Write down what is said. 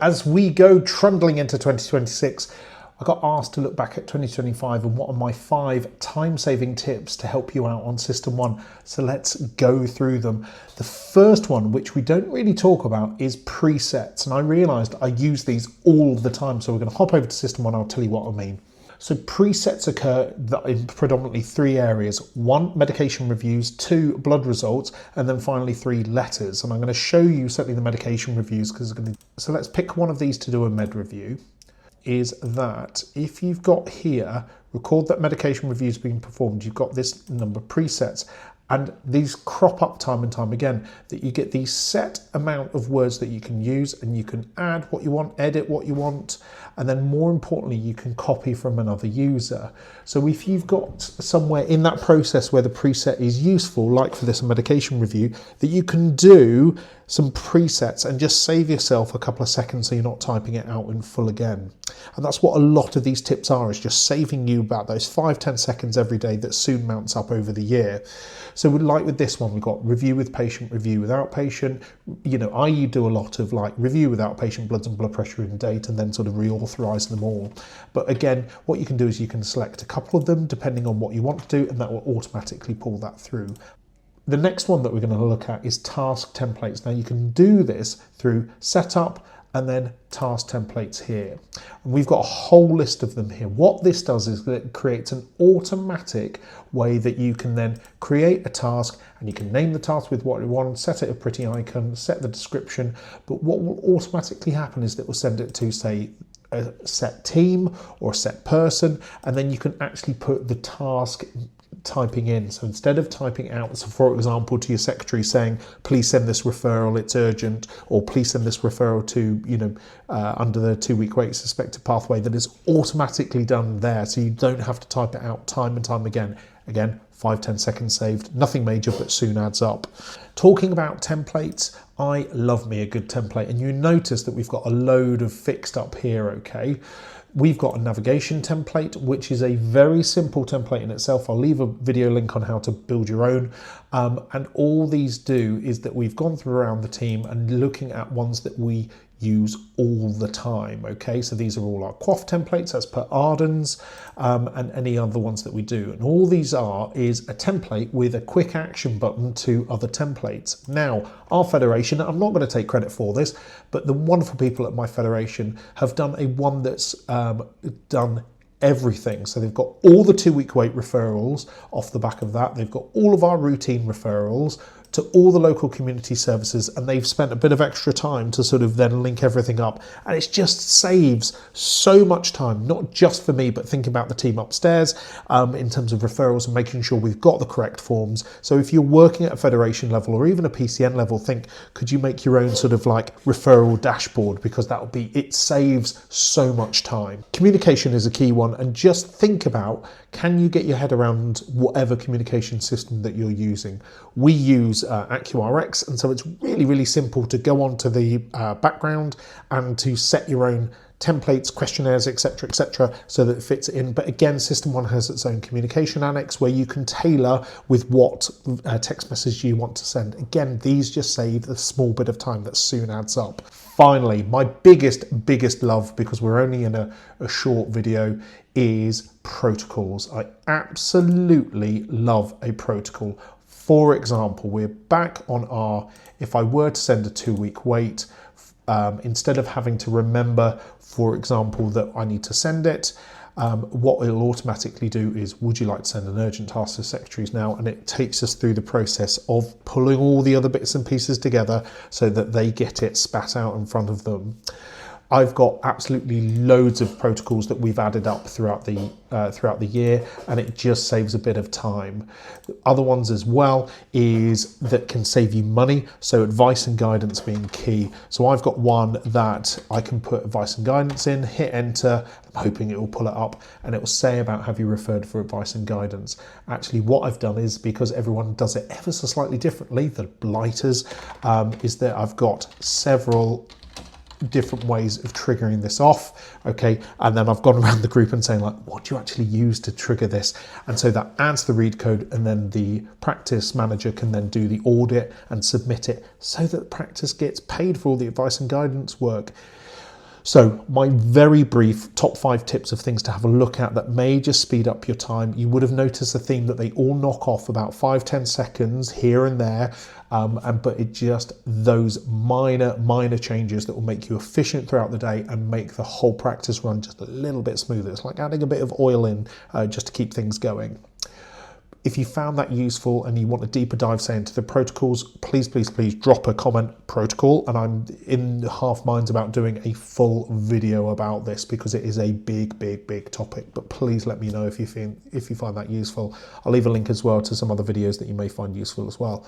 As we go trundling into 2026, I got asked to look back at 2025 and what are my 5 time-saving tips to help you out on SystmOne. So let's go through them. The first one, which we don't really talk about, is presets. And I realized I use these all the time. So we're going to hop over to SystmOne. I'll tell you what I mean. So presets occur in predominantly 3 areas. 1, medication reviews, 2, blood results, and then finally 3, letters. And I'm going to show you certainly the medication reviews because it's going to... So let's pick one of these to do a med review. Is that if you've got here, record that medication review is being performed, you've got this number of presets. And these crop up time and time again, that you get these set amount of words that you can use and you can add what you want, edit what you want, and then more importantly, you can copy from another user. So if you've got somewhere in that process where the preset is useful, like for this medication review, that you can do some presets and just save yourself a couple of seconds so you're not typing it out in full again. And that's what a lot of these tips are, is just saving you about those 5-10 seconds every day that soon mounts up over the year. So like with this one, we've got review with patient, review without patient. You know, I do a lot of like review without patient, bloods and blood pressure in date, and then sort of reauthorize them all. But again, what you can do is you can select a couple of them depending on what you want to do, and that will automatically pull that through. The next one that we're going to look at is task templates. Now you can do this through setup and then task templates here. And we've got a whole list of them here. What this does is that it creates an automatic way that you can then create a task, and you can name the task with what you want, set it a pretty icon, set the description. But what will automatically happen is that we'll send it to, say, a set team or a set person, and then you can actually put the task typing in. So instead of typing out, so for example, to your secretary saying, please send this referral, it's urgent, or please send this referral to, you know, under the 2-week wait suspected pathway, that is automatically done there. So you don't have to type it out time and time again. Again, 5-10 seconds saved, nothing major, but soon adds up. Talking about templates, I love me a good template, and you notice that we've got a load of fixed up here, okay? We've got a navigation template, which is a very simple template in itself. I'll leave a video link on how to build your own. And all these do is that we've gone through around the team and looking at ones that we use all the time, okay? So these are all our QOF templates as per Arden's, and any other ones that we do. And all these is a template with a quick action button to other templates. Now, our federation, I'm not going to take credit for this, but the wonderful people at my federation have done a one that's done everything. So they've got all the 2-week wait referrals off the back of that. They've got all of our routine referrals to all the local community services, and they've spent a bit of extra time to sort of then link everything up. And it just saves so much time, not just for me, but think about the team upstairs in terms of referrals and making sure we've got the correct forms. So if you're working at a federation level or even a PCN level, think, could you make your own sort of like referral dashboard? Because it saves so much time. Communication is a key one, and just think about, can you get your head around whatever communication system that you're using? We use AccuRx, and so it's really, really simple to go onto the background and to set your own templates, questionnaires, etc., so that it fits in. But again, SystmOne has its own communication annex where you can tailor with what text message you want to send. Again, these just save a small bit of time that soon adds up. Finally, my biggest love, because we're only in a short video, is protocols. I absolutely love a protocol. For example, we're back on our, if I were to send a 2-week wait, instead of having to remember, for example, that I need to send it, what it'll automatically do is, would you like to send an urgent task to secretaries now? And it takes us through the process of pulling all the other bits and pieces together so that they get it spat out in front of them. I've got absolutely loads of protocols that we've added up throughout the year, and it just saves a bit of time. Other ones as well is that can save you money, so advice and guidance being key. So I've got one that I can put advice and guidance in, hit enter, I'm hoping it will pull it up, and it will say about, have you referred for advice and guidance. Actually, what I've done is, because everyone does it ever so slightly differently, the blighters, is that I've got several different ways of triggering this off, okay? And then I've gone around the group and saying, like, what do you actually use to trigger this? And so that adds the read code, and then the practice manager can then do the audit and submit it so that practice gets paid for all the advice and guidance work. So my very brief top 5 tips of things to have a look at that may just speed up your time. You would have noticed the theme that they all knock off about 5-10 seconds here and there, but it just those minor changes that will make you efficient throughout the day and make the whole practice run just a little bit smoother. It's like adding a bit of oil in just to keep things going. If you found that useful and you want a deeper dive, say, into the protocols, please drop a comment protocol. And I'm in half minds about doing a full video about this because it is a big topic. But please let me know if you find that useful. I'll leave a link as well to some other videos that you may find useful as well.